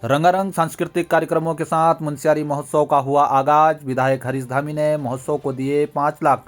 रंगारंग सांस्कृतिक कार्यक्रमों के साथ मुनस्यारी महोत्सव का हुआ आगाज। विधायक हरीश धामी ने महोत्सव को दिए 5 लाख।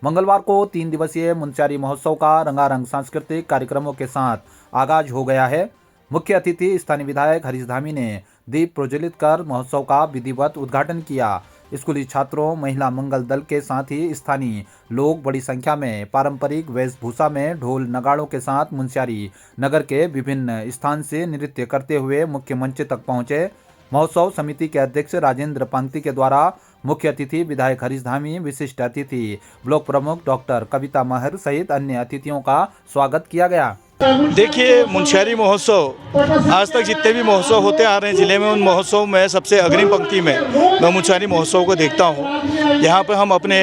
मंगलवार को 3 दिवसीय मुनस्यारी महोत्सव का रंगारंग सांस्कृतिक कार्यक्रमों के साथ आगाज हो गया है। मुख्य अतिथि स्थानीय विधायक हरीश धामी ने दीप प्रज्वलित कर महोत्सव का विधिवत उद्घाटन किया। स्कूली छात्रों, महिला मंगल दल के साथ ही स्थानीय लोग बड़ी संख्या में पारंपरिक वेशभूषा में ढोल नगाड़ों के साथ मुनस्यारी नगर के विभिन्न स्थान से नृत्य करते हुए मुख्य मंच तक पहुंचे। महोत्सव समिति के अध्यक्ष राजेंद्र पांगती के द्वारा मुख्य अतिथि विधायक हरीश धामी, विशिष्ट अतिथि ब्लॉक प्रमुख डॉक्टर कविता महर सहित अन्य अतिथियों का स्वागत किया गया। देखिए, मुनस्यारी महोत्सव आज तक जितने भी महोत्सव होते आ रहे हैं ज़िले में, उन महोत्सव में सबसे अग्रिम पंक्ति में मैं मुनस्यारी महोत्सव को देखता हूँ। यहाँ पर हम अपने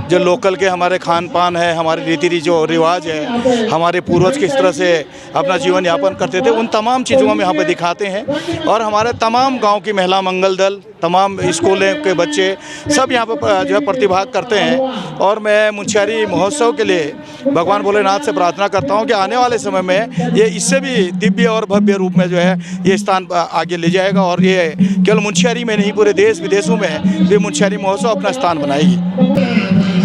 जो लोकल के हमारे खान पान है, हमारे रीति जो रिवाज है, हमारे पूर्वज किस तरह से अपना जीवन यापन करते थे, उन तमाम चीज़ों को हम यहाँ पर दिखाते हैं। और हमारे तमाम गाँव की महिला मंगल दल, तमाम स्कूलों के बच्चे सब यहाँ पर जो है प्रतिभाग करते हैं। और मैं मुनस्यारी महोत्सव के लिए भगवान भोलेनाथ से प्रार्थना करता हूँ कि आने वाले समय में ये इससे भी दिव्य और भव्य रूप में जो है ये स्थान आगे ले जाएगा। और ये केवल मुनस्यारी में नहीं, पूरे देश विदेशों में भी मुनस्यारी महोत्सव अपना स्थान बनाएगी।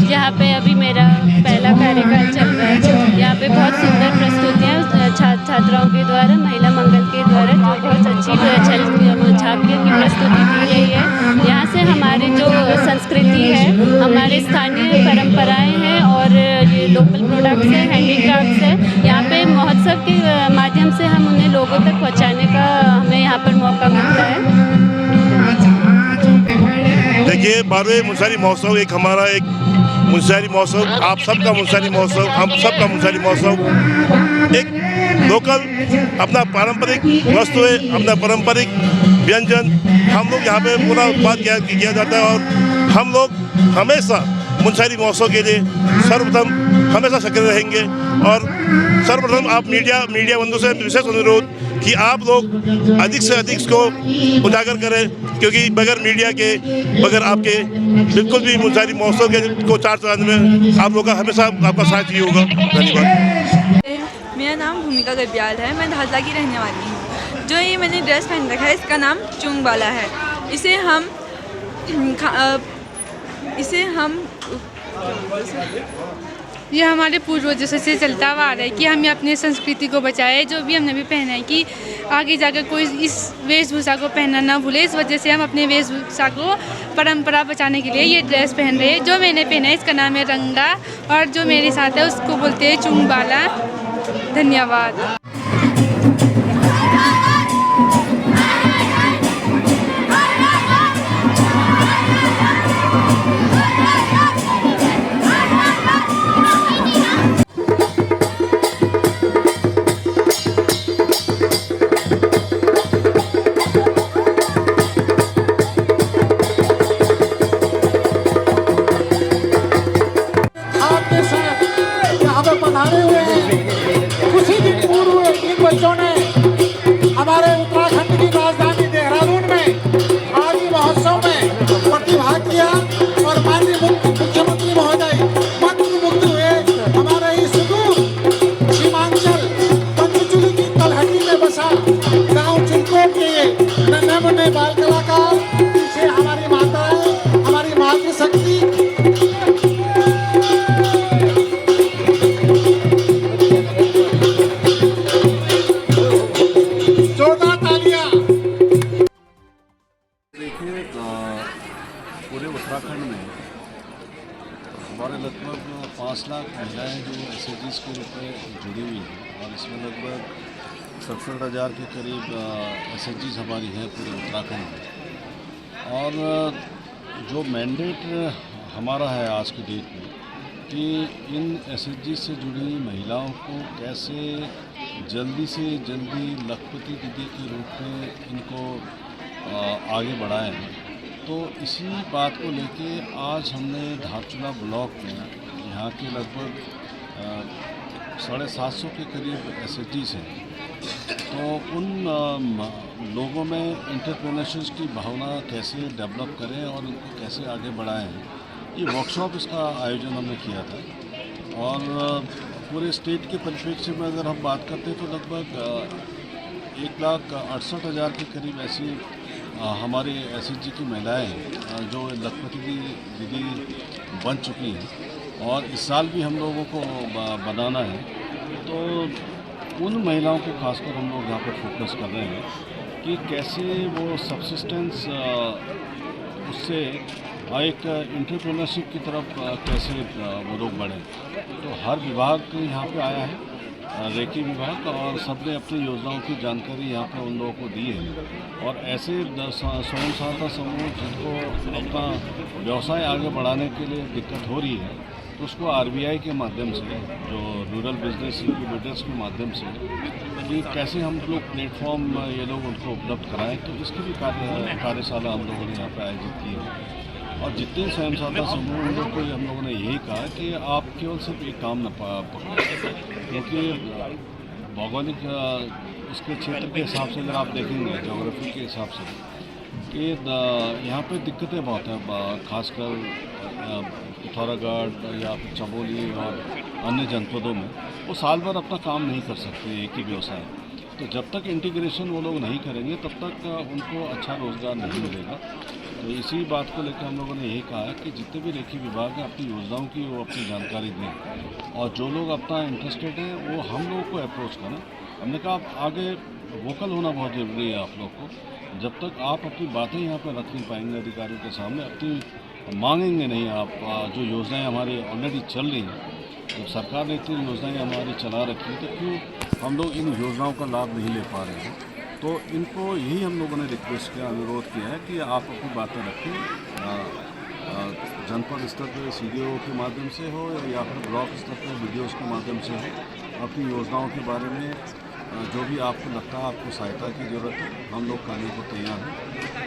यहाँ पे अभी मेरा पहला कार्यकाल चल रहा है। यहाँ पे बहुत सुंदर प्रस्तुतियाँ छात्राओं के द्वारा, महिला मंगल के द्वारा जो बहुत अच्छी झांकियों की प्रस्तुति दी गई है। यहाँ से हमारी जो संस्कृति है, हमारे स्थानीय परंपराएं हैं और ये लोकल प्रोडक्ट्स हैं, हैंडीक्राफ्ट्स है, यहाँ पे महोत्सव के माध्यम से हम उन्हें लोगों तक पहुँचाने का हमें यहाँ पर मौका मिलता है। देखिए, 12वें मुनस्यारी महोत्सव एक हमारा एक मुनस्यारी महोत्सव, आप सबका मुनस्यारी महोत्सव, हम सबका मुनस्यारी महोत्सव एक लोकल अपना पारंपरिक वस्तुएं, अपना पारंपरिक व्यंजन हम लोग यहाँ पे पूरा उत्पाद किया जाता है। और हम लोग हमेशा मुनस्यारी महोत्सव के लिए सर्वप्रथम हमेशा सक्रिय रहेंगे। और सर्वप्रथम आप मीडिया बंधु से विशेष अनुरोध कि आप लोग अधिक से अधिक इसको उजागर करें, क्योंकि बगैर मीडिया के, बगैर आपके बिल्कुल भी मुनस्यारी महोत्सव के को चार चांद में आप लोगों का हमेशा आपका साथ ही होगा। धन्यवाद। मेरा नाम भूमिका गर्ब्याल है, मैं धाजा की रहने वाली हूँ। जो ये मैंने ड्रेस पहन रखा है, इसका नाम चुंगबाला है। इसे हम ये हमारे पूर्वजों से चलता हुआ आ रहा है कि हम अपने संस्कृति को बचाए। जो भी हमने भी पहना है कि आगे जाकर कोई इस वेशभूषा को पहनना ना भूले। इस वजह से हम अपने वेशभूषा को, परंपरा बचाने के लिए ये ड्रेस पहन रहे हैं। जो मैंने पहना है इसका नाम है रंगा, और जो मेरे साथ है उसको बोलते हैं चुंगबाला। धन्यवाद। कुछ ही दिन पूर्व इन बच्चों ने हमारे उत्तराखंड की राजधानी देहरादून में आदि महोत्सव में प्रतिभाग किया और माननीय मुख्यमंत्री महोदय मंत्रमुग्ध हुए। हमारे ही सुदूर सीमांचल पंचचूली की तलहटी में बसा गांव चिलकोट के नन्हे मुन्ने बाल कलाकार, पीछे हमारी माताएं, हमारी मातृशक्ति। पूरे उत्तराखंड में हमारे लगभग 5 लाख महिलाएँ जो SHGs के रूप में जुड़ी हुई हैं, और इसमें लगभग 67,000 के करीब SHGs हमारी हैं पूरे उत्तराखंड में। और जो मैंडेट हमारा है आज की डेट में कि इन SHGs से जुड़ी हुई महिलाओं को कैसे जल्दी से जल्दी लखपति दीदी के रूप में इनको आगे बढ़ाएं, तो इसी बात को लेके आज हमने धारचूला ब्लॉक में यहाँ के लगभग 750 के करीब SHGs हैं, तो उन लोगों में एंटरप्रेन्योरशिप की भावना कैसे डेवलप करें और उनको कैसे आगे बढ़ाएं, ये वर्कशॉप इसका आयोजन हमने किया था। और पूरे स्टेट के परिप्रेक्ष्य में अगर हम बात करते हैं तो लगभग 1,68,000 के करीब ऐसी हमारे SHG की महिलाएं हैं जो लखपति दीदी बन चुकी हैं और इस साल भी हम लोगों को बनाना है। तो उन महिलाओं को खासकर हम लोग यहाँ पर फोकस कर रहे हैं कि कैसे वो सबसिस्टेंस उससे एक एंटरप्रेन्योरशिप की तरफ कैसे वो लोग बढ़ें। तो हर विभाग यहाँ पे आया है, रेकी विभाग, और सबने अपनी योजनाओं की जानकारी यहाँ पे उन लोगों को दी है। और ऐसे स्वयं सहायता समूह जिनको अपना व्यवसाय आगे बढ़ाने के लिए दिक्कत हो रही है, तो उसको RBI के माध्यम से, जो रूरल बिजनेस इंक्यूबेटर्स के माध्यम से, कि कैसे हम लोग प्लेटफॉर्म ये लोग उनको उपलब्ध कराएं, तो इसकी भी कार्यशाला हम लोगों ने यहाँ पे आयोजित की है। और जितने स्वयं सहायता समूह उन लोग को हम लोगों ने यही कहा कि आप केवल सिर्फ एक काम न पकड़ें, क्योंकि भौगोलिक उसके क्षेत्र के हिसाब से अगर आप देखेंगे, ज्योग्राफी के हिसाब से, कि यहाँ पे दिक्कतें बहुत हैं, खासकर पिथौरागढ़ या फिर चमोली और अन्य जनपदों में वो साल भर अपना काम नहीं कर सकते एक ही व्यवसाय। तो जब तक इंटीग्रेशन वो लोग नहीं करेंगे तब तक उनको अच्छा रोज़गार नहीं मिलेगा। तो इसी बात को लेकर हम लोगों ने यही कहा है कि जितने भी रेखी विभाग हैं अपनी योजनाओं की वो अपनी जानकारी दें, और जो लोग अपना इंटरेस्टेड हैं वो हम लोगों को अप्रोच करें। हमने कहा आप आगे वोकल होना बहुत ज़रूरी है आप लोग को। जब तक आप अपनी बातें यहाँ पर रख नहीं पाएंगे अधिकारियों के सामने, अपनी मांगेंगे नहीं आप, जो योजनाएं हमारी ऑलरेडी चल रही हैं, जब सरकार ने इतनी योजनाएं हमारी चला रखी है, तो क्यों हम लोग इन योजनाओं का लाभ नहीं ले पा रहे हैं। तो इनको यही हम लोगों ने रिक्वेस्ट किया, अनुरोध किया है कि आप अपनी बातें रखें, जनपद स्तर पर CDO के माध्यम से हो या फिर ब्लॉक स्तर पर BDOs के माध्यम से हो, अपनी योजनाओं के बारे में जो भी आपको लगता है आपको सहायता की ज़रूरत है, हम लोग करने को तैयार हैं।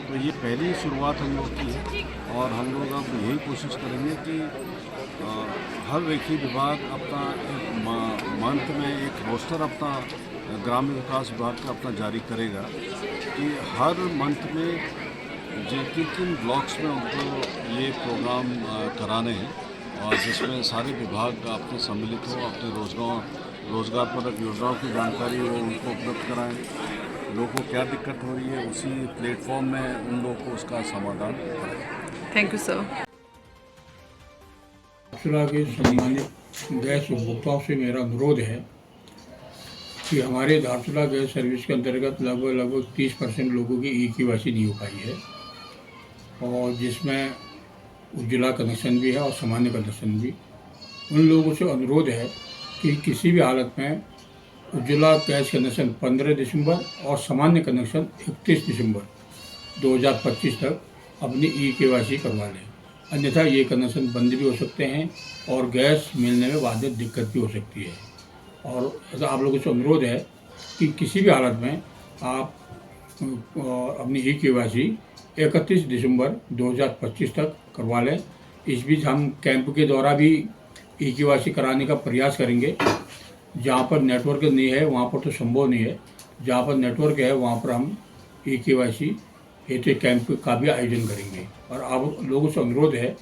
तो ये पहली शुरुआत हम लोग की है, और हम लोग अब यही कोशिश करेंगे कि हर रेखी विभाग अपना एक मंथ में एक रोस्टर अपना ग्रामीण विकास विभाग का अपना जारी करेगा कि हर मंथ में जो किन ब्लॉक्स में उनको ये प्रोग्राम कराने हैं, और जिसमें सारे विभाग अपने सम्मिलित हो, अपने रोज़गार परक योजनाओं की जानकारी वो उनको उपलब्ध कराएं, लोगों को क्या दिक्कत हो रही है उसी प्लेटफॉर्म में उन लोगों को उसका समाधान कराएं। Thank you sir. धारचूला के सम्मानित गैस उपभोक्ताओं से मेरा अनुरोध है कि हमारे धारचूला गैस सर्विस के अंतर्गत लगभग 30% लोगों की E-KYC नहीं हो पाई है, और जिसमें उज्ज्वला कनेक्शन भी है और सामान्य कनेक्शन भी। उन लोगों से अनुरोध है कि किसी भी हालत में उज्ज्वला गैस कनेक्शन 15 दिसंबर और सामान्य कनेक्शन 31 दिसंबर 2025 तक अपनी E-KYC करवा लें, अन्यथा ये कनेक्शन बंद भी हो सकते हैं और गैस मिलने में वाजिब दिक्कत भी हो सकती है। और आप लोगों से अनुरोध है कि किसी भी हालत में आप अपनी E-KYC 31 दिसंबर 2025 तक करवा लें। इस बीच हम कैंप के द्वारा भी E-KYC कराने का प्रयास करेंगे। जहाँ पर नेटवर्क नहीं है वहाँ पर तो संभव नहीं है, जहाँ पर नेटवर्क है वहाँ पर हम E-KYC हेतु कैंप का भी आयोजन करेंगे। और आप लोगों से अनुरोध है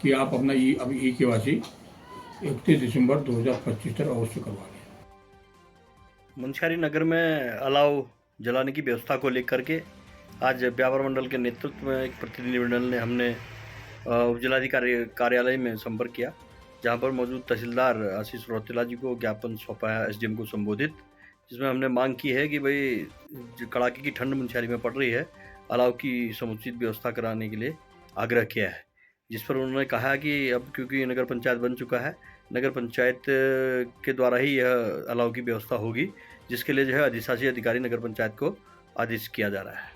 कि आप अपना E-KYC 31 दिसंबर 2025 तक अवश्य करवा लें। मुंशियारी नगर में अलाव जलाने की व्यवस्था को लेकर के आज ब्यावर मंडल के नेतृत्व में एक प्रतिनिधिमंडल ने हमने उपजिलाधिकारी कार्यालय में संपर्क किया, जहां पर मौजूद तहसीलदार आशीष रौतेला जी को ज्ञापन सौंपा है SDM को संबोधित, जिसमें हमने मांग की है कि भाई कड़ाके की ठंड मुंशियारी में पड़ रही है, अलाव की समुचित व्यवस्था कराने के लिए आग्रह किया है। जिस पर उन्होंने कहा कि अब क्योंकि नगर पंचायत बन चुका है, नगर पंचायत के द्वारा ही यह अलाव की व्यवस्था होगी, जिसके लिए जो है अधिशासी अधिकारी नगर पंचायत को आदेश किया जा रहा है।